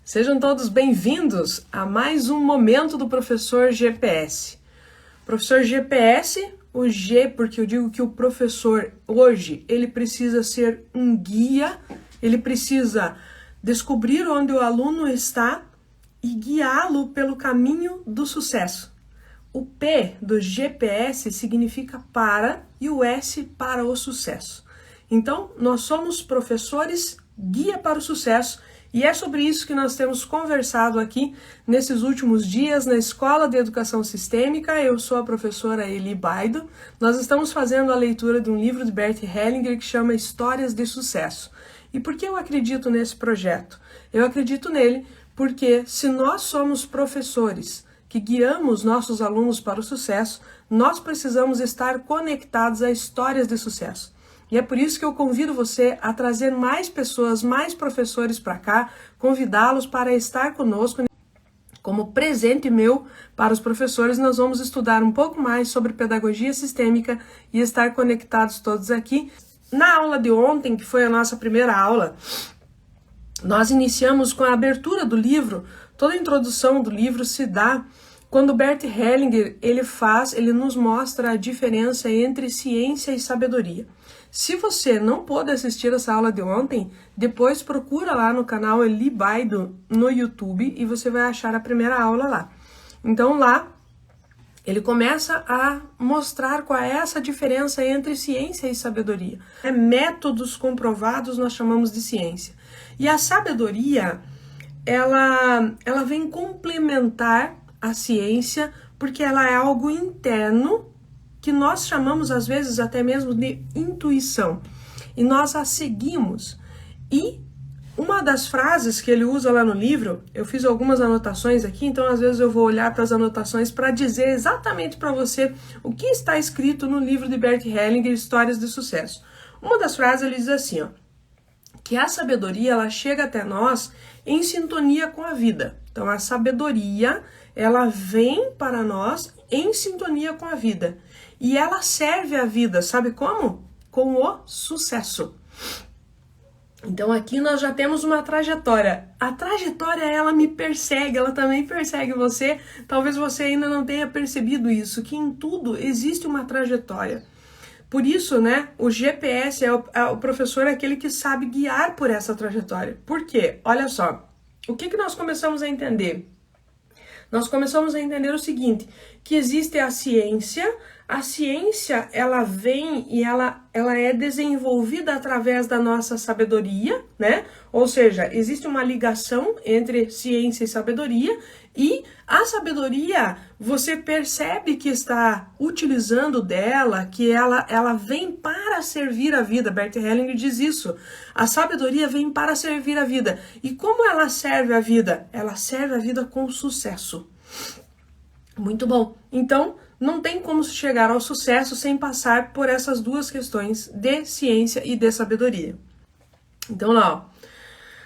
Sejam todos bem-vindos a mais um momento do professor GPS. Professor GPS, o G porque eu digo que o professor hoje, ele precisa ser um guia, ele precisa descobrir onde o aluno está e guiá-lo pelo caminho do sucesso. O P do GPS significa para e o S para o sucesso. Então, nós somos professores guia para o sucesso e é sobre isso que nós temos conversado aqui nesses últimos dias na Escola de Educação Sistêmica. Eu sou a professora Eli Baido. Nós estamos fazendo a leitura de um livro de Bert Hellinger que chama Histórias de Sucesso. E por que eu acredito nesse projeto? Eu acredito nele porque se nós somos professores que guiamos nossos alunos para o sucesso, nós precisamos estar conectados a histórias de sucesso. E é por isso que eu convido você a trazer mais pessoas, mais professores para cá, convidá-los para estar conosco. Como presente meu para os professores, nós vamos estudar um pouco mais sobre pedagogia sistêmica e estar conectados todos aqui. Na aula de ontem, que foi a nossa primeira aula, nós iniciamos com a abertura do livro. Toda a introdução do livro se dá quando Bert Hellinger ele nos mostra a diferença entre ciência e sabedoria. Se você não pôde assistir essa aula de ontem, depois procura lá no canal Eli Baido no YouTube e você vai achar a primeira aula lá. Então lá ele começa a mostrar qual é essa diferença entre ciência e sabedoria. Métodos comprovados nós chamamos de ciência. E a sabedoria, ela vem complementar a ciência porque ela é algo interno que nós chamamos às vezes até mesmo de intuição. E nós a seguimos. E uma das frases que ele usa lá no livro, eu fiz algumas anotações aqui, então às vezes eu vou olhar para as anotações para dizer exatamente para você o que está escrito no livro de Bert Hellinger, Histórias de Sucesso. Uma das frases ele diz assim, ó, que a sabedoria ela chega até nós em sintonia com a vida. Então a sabedoria ela vem para nós em sintonia com a vida. E ela serve a vida, sabe como? Com o sucesso. Então aqui nós já temos uma trajetória. A trajetória, ela me persegue, ela também persegue você. Talvez você ainda não tenha percebido isso, que em tudo existe uma trajetória. Por isso, né, o GPS é o professor aquele que sabe guiar por essa trajetória. Por quê? Olha só, o que nós começamos a entender? Nós começamos a entender o seguinte, que existe a ciência ela vem e ela é desenvolvida através da nossa sabedoria, né? Ou seja, existe uma ligação entre ciência e sabedoria e a sabedoria, você percebe que está utilizando dela, que ela vem para servir a vida. Bert Hellinger diz isso. A sabedoria vem para servir a vida. E como ela serve a vida? Ela serve a vida com sucesso. Muito bom. Então, não tem como chegar ao sucesso sem passar por essas duas questões de ciência e de sabedoria. Então lá, ó,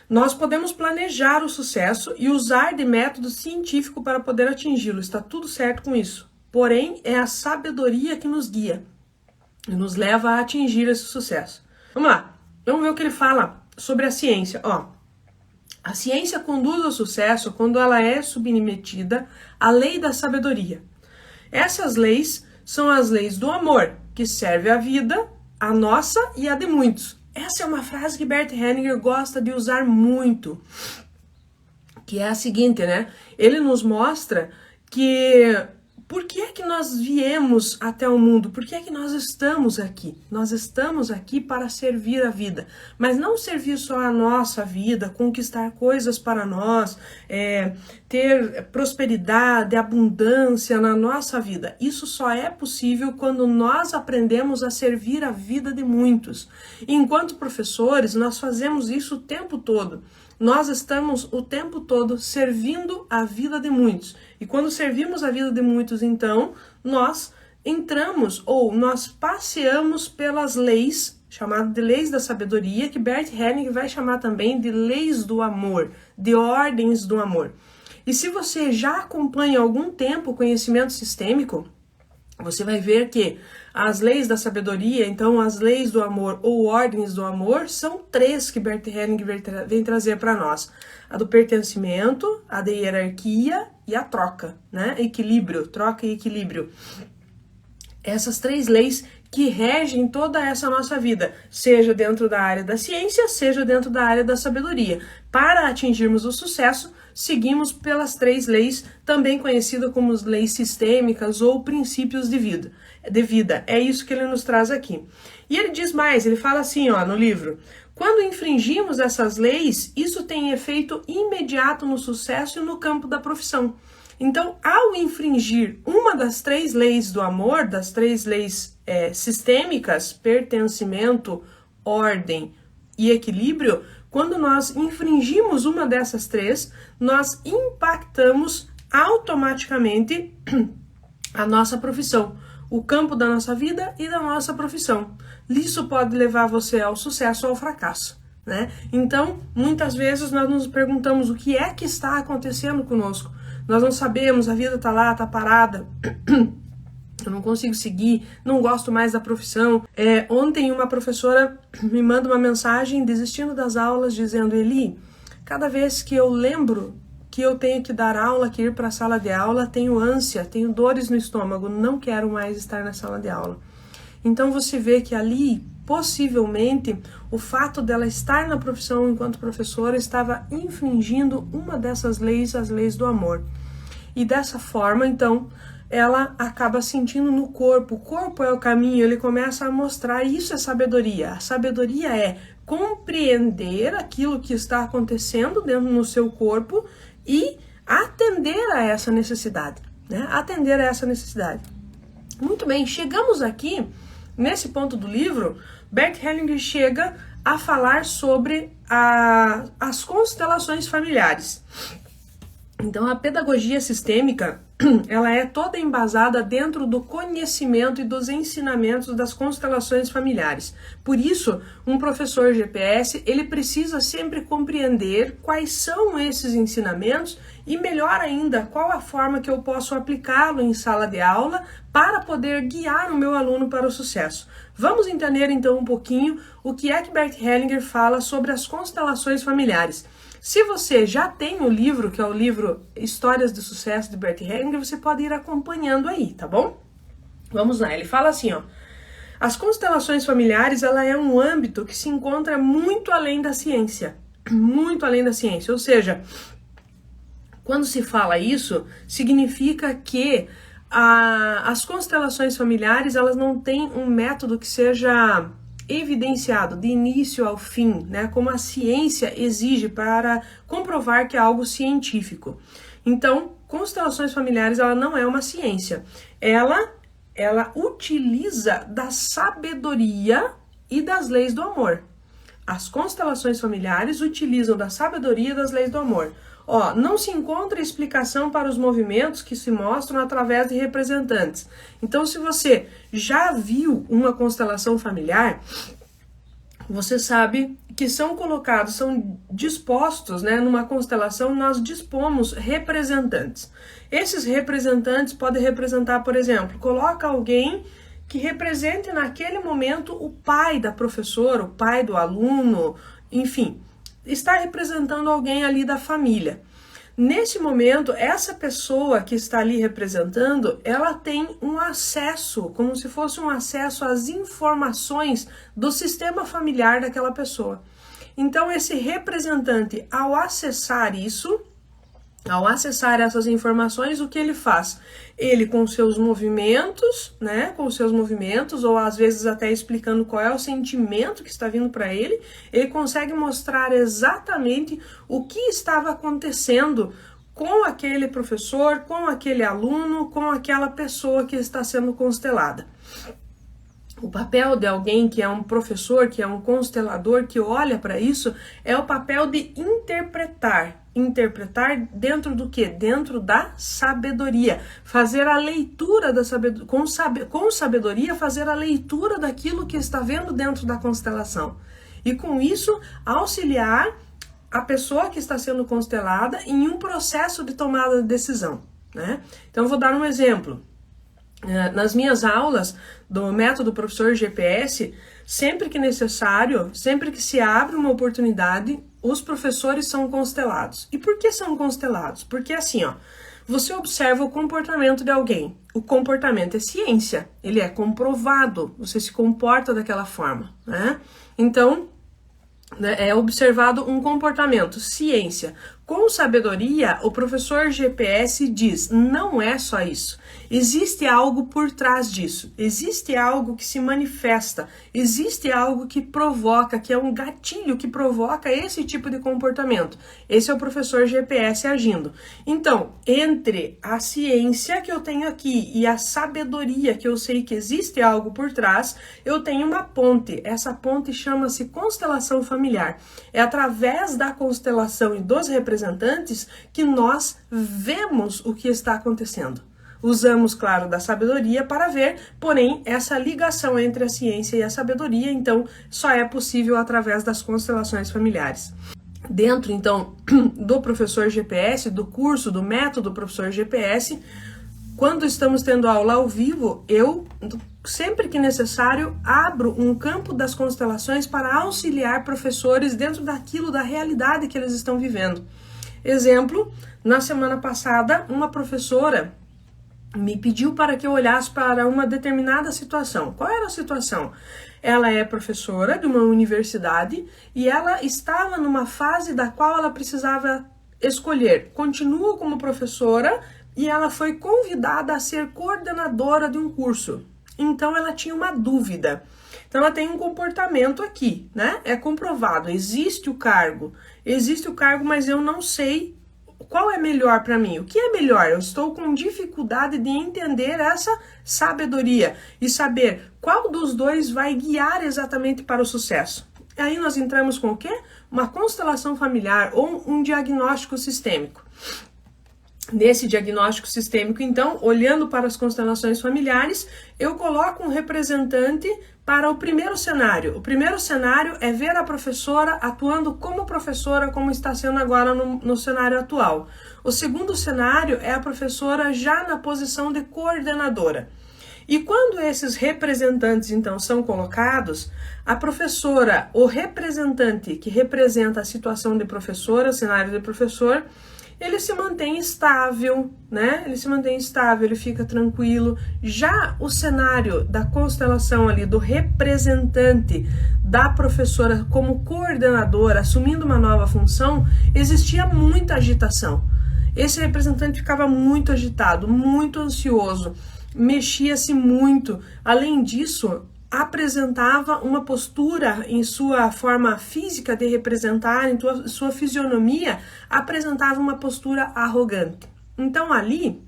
nós podemos planejar o sucesso e usar de método científico para poder atingi-lo. Está tudo certo com isso. Porém, é a sabedoria que nos guia e nos leva a atingir esse sucesso. Vamos lá. Vamos ver o que ele fala sobre a ciência. Ó, a ciência conduz ao sucesso quando ela é submetida à lei da sabedoria. Essas leis são as leis do amor, que serve a vida, a nossa e a de muitos. Essa é uma frase que Bert Hellinger gosta de usar muito, que é a seguinte, né? Ele nos mostra que por que é que nós viemos até o mundo? Por que é que nós estamos aqui? Nós estamos aqui para servir a vida, mas não servir só a nossa vida, conquistar coisas para nós, ter prosperidade, abundância na nossa vida. Isso só é possível quando nós aprendemos a servir a vida de muitos. E enquanto professores, nós fazemos isso o tempo todo. Nós estamos o tempo todo servindo a vida de muitos. E quando servimos a vida de muitos, então, nós entramos ou nós passeamos pelas leis, chamadas de leis da sabedoria, que Bert Hellinger vai chamar também de leis do amor, de ordens do amor. E se você já acompanha há algum tempo o conhecimento sistêmico, você vai ver que as leis da sabedoria, então as leis do amor ou ordens do amor, são 3 que Bert Hellinger vem trazer para nós. A do pertencimento, a da hierarquia e a troca, né? Equilíbrio, troca e equilíbrio. Essas 3 leis que regem toda essa nossa vida, seja dentro da área da ciência, seja dentro da área da sabedoria. Para atingirmos o sucesso, seguimos pelas 3 leis, também conhecidas como leis sistêmicas ou princípios de vida. É isso que ele nos traz aqui. E ele diz mais, ele fala assim, ó, no livro: quando infringimos essas leis, isso tem efeito imediato no sucesso e no campo da profissão. Então, ao infringir uma das 3 leis do amor, das 3 leis sistêmicas, pertencimento, ordem e equilíbrio, quando nós infringimos uma dessas 3, nós impactamos automaticamente a nossa profissão, o campo da nossa vida e da nossa profissão. Isso pode levar você ao sucesso ou ao fracasso, né? Então, muitas vezes nós nos perguntamos o que é que está acontecendo conosco. Nós não sabemos, a vida tá lá, tá parada, eu não consigo seguir, não gosto mais da profissão. Ontem uma professora me manda uma mensagem desistindo das aulas, dizendo: Eli, cada vez que eu lembro que eu tenho que dar aula, que ir para a sala de aula, tenho ânsia, tenho dores no estômago, não quero mais estar na sala de aula. Então você vê que ali, possivelmente, o fato dela estar na profissão enquanto professora estava infringindo uma dessas leis, as leis do amor. E dessa forma, então, ela acaba sentindo no corpo. O corpo é o caminho, ele começa a mostrar, isso é sabedoria. A sabedoria é compreender aquilo que está acontecendo dentro no seu corpo e atender a essa necessidade, né? Atender a essa necessidade. Muito bem, chegamos aqui, nesse ponto do livro, Bert Hellinger chega a falar sobre as constelações familiares. Então, a pedagogia sistêmica, ela é toda embasada dentro do conhecimento e dos ensinamentos das constelações familiares. Por isso, um professor GPS, ele precisa sempre compreender quais são esses ensinamentos e, melhor ainda, qual a forma que eu posso aplicá-lo em sala de aula para poder guiar o meu aluno para o sucesso. Vamos entender, então, um pouquinho o que é que Bert Hellinger fala sobre as constelações familiares. Se você já tem o livro, que é o livro Histórias do Sucesso de Bert Hellinger, você pode ir acompanhando aí, tá bom? Vamos lá, ele fala assim, ó: as constelações familiares, ela é um âmbito que se encontra muito além da ciência, ou seja, quando se fala isso, significa que as constelações familiares, elas não têm um método que seja evidenciado de início ao fim, né, como a ciência exige para comprovar que é algo científico. Então, constelações familiares, ela não é uma ciência. Ela utiliza da sabedoria e das leis do amor. As constelações familiares utilizam da sabedoria e das leis do amor. Ó, não se encontra explicação para os movimentos que se mostram através de representantes. Então, se você já viu uma constelação familiar, você sabe que são dispostos, né, numa constelação, nós dispomos representantes. Esses representantes podem representar, por exemplo, coloca alguém que represente naquele momento o pai da professora, o pai do aluno, enfim, está representando alguém ali da família. Nesse momento, essa pessoa que está ali representando, ela tem um acesso, como se fosse um acesso às informações do sistema familiar daquela pessoa. Então, esse representante, ao acessar essas informações, o que ele faz? Ele, com seus movimentos, né, ou às vezes até explicando qual é o sentimento que está vindo para ele consegue mostrar exatamente o que estava acontecendo com aquele professor, com aquele aluno, com aquela pessoa que está sendo constelada. O papel de alguém que é um professor, que é um constelador, que olha para isso, é o papel de interpretar. Interpretar dentro do quê? Dentro da sabedoria. Fazer a leitura da sabedoria, com sabedoria, fazer a leitura daquilo que está vendo dentro da constelação. E com isso, auxiliar a pessoa que está sendo constelada em um processo de tomada de decisão, né? Então, eu vou dar um exemplo. Nas minhas aulas do método professor GPS, sempre que necessário, sempre que se abre uma oportunidade, os professores são constelados. E por que são constelados? Porque assim, ó, você observa o comportamento de alguém. O comportamento é ciência, ele é comprovado, você se comporta daquela forma, né? Então, é observado um comportamento, ciência. Com sabedoria, o professor GPS diz, não é só isso. Existe algo por trás disso. Existe algo que se manifesta. Existe algo que provoca, que é um gatilho que provoca esse tipo de comportamento. Esse é o professor GPS agindo. Então, entre a ciência que eu tenho aqui e a sabedoria que eu sei que existe algo por trás, eu tenho uma ponte. Essa ponte chama-se constelação familiar. É através da constelação e dos representantes que nós vemos o que está acontecendo. Usamos, claro, da sabedoria para ver, porém, essa ligação entre a ciência e a sabedoria, então, só é possível através das constelações familiares. Dentro, então, do professor GPS, do curso, do método professor GPS, quando estamos tendo aula ao vivo, eu, sempre que necessário, abro um campo das constelações para auxiliar professores dentro daquilo, da realidade que eles estão vivendo. Exemplo, na semana passada, uma professora me pediu para que eu olhasse para uma determinada situação. Qual era a situação? Ela é professora de uma universidade e ela estava numa fase da qual ela precisava escolher. Continua como professora e ela foi convidada a ser coordenadora de um curso. Então ela tinha uma dúvida. Então ela tem um comportamento aqui, né? É comprovado, existe o cargo, mas eu não sei qual é melhor para mim? O que é melhor? Eu estou com dificuldade de entender essa sabedoria e saber qual dos dois vai guiar exatamente para o sucesso. Aí nós entramos com o quê? Uma constelação familiar ou um diagnóstico sistêmico. Nesse diagnóstico sistêmico, então, olhando para as constelações familiares, eu coloco um representante para o primeiro cenário. O primeiro cenário é ver a professora atuando como professora, como está sendo agora no cenário atual. O segundo cenário é a professora já na posição de coordenadora. E quando esses representantes, então, são colocados, a professora, o representante que representa a situação de professora, o cenário de professor, ele se mantém estável, né? Ele se mantém estável, ele fica tranquilo. Já o cenário da constelação ali do representante da professora como coordenadora, assumindo uma nova função, existia muita agitação. Esse representante ficava muito agitado, muito ansioso, mexia-se muito. Além disso, apresentava uma postura em sua forma física de representar, em sua fisionomia, apresentava uma postura arrogante. Então ali,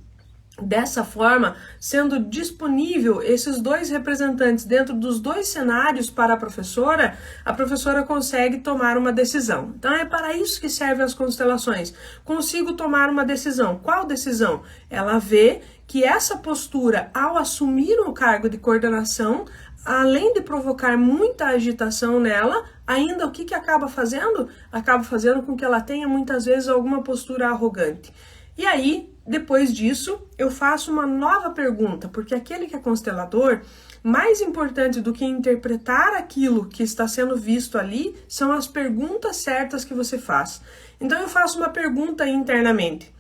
dessa forma, sendo disponível esses dois representantes dentro dos dois cenários para a professora consegue tomar uma decisão. Então é para isso que servem as constelações. Consigo tomar uma decisão. Qual decisão? Ela vê que essa postura, ao assumir um cargo de coordenação, além de provocar muita agitação nela, ainda o que acaba fazendo? Acaba fazendo com que ela tenha muitas vezes alguma postura arrogante. E aí, depois disso, eu faço uma nova pergunta, porque aquele que é constelador, mais importante do que interpretar aquilo que está sendo visto ali, são as perguntas certas que você faz. Então eu faço uma pergunta internamente.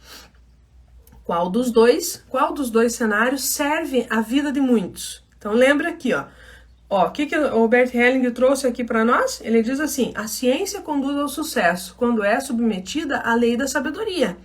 Qual dos dois cenários serve à vida de muitos? Então lembra aqui, ó. O que o Bert Hellinger trouxe aqui para nós? Ele diz assim, a ciência conduz ao sucesso quando é submetida à lei da sabedoria.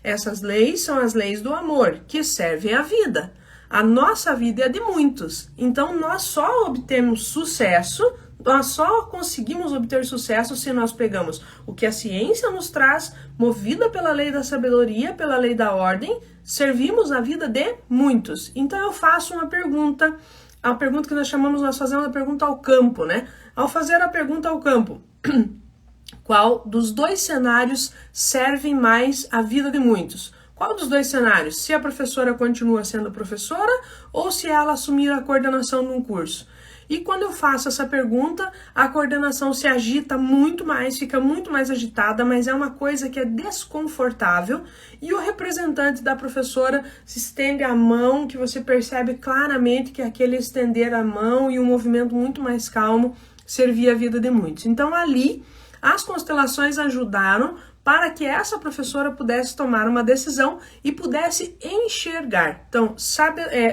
Essas leis são as leis do amor, que servem à vida. A nossa vida é de muitos, então nós só obtemos sucesso, nós só conseguimos obter sucesso se nós pegamos o que a ciência nos traz, movida pela lei da sabedoria, pela lei da ordem, servimos a vida de muitos. Então eu faço uma pergunta, a pergunta que nós fazemos a pergunta ao campo, né? Ao fazer a pergunta ao campo, qual dos dois cenários serve mais a vida de muitos? Qual dos dois cenários? Se a professora continua sendo professora ou se ela assumir a coordenação de um curso? E quando eu faço essa pergunta, a coordenação se agita muito mais, fica muito mais agitada, mas é uma coisa que é desconfortável. E o representante da professora se estende a mão, que você percebe claramente que aquele estender a mão e um movimento muito mais calmo servia a vida de muitos. Então ali, as constelações ajudaram para que essa professora pudesse tomar uma decisão e pudesse enxergar. Então,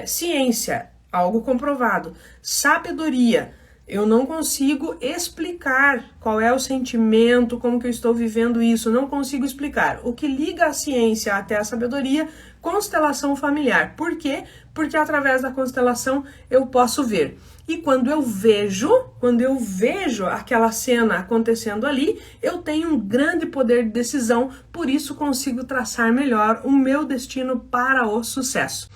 ciência, algo comprovado. Sabedoria, eu não consigo explicar qual é o sentimento, como que eu estou vivendo isso, não consigo explicar. O que liga a ciência até a sabedoria, constelação familiar. Por quê? Porque através da constelação eu posso ver. E quando eu vejo aquela cena acontecendo ali, eu tenho um grande poder de decisão, por isso consigo traçar melhor o meu destino para o sucesso.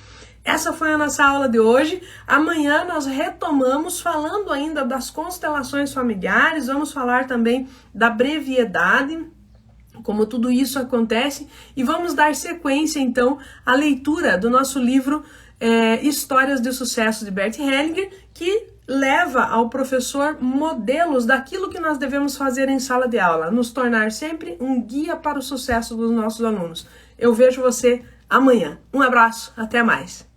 Essa foi a nossa aula de hoje. Amanhã nós retomamos falando ainda das constelações familiares, vamos falar também da breviedade, como tudo isso acontece, e vamos dar sequência então à leitura do nosso livro Histórias de Sucesso de Bert Hellinger, que leva ao professor modelos daquilo que nós devemos fazer em sala de aula, nos tornar sempre um guia para o sucesso dos nossos alunos. Eu vejo você amanhã. Um abraço, até mais!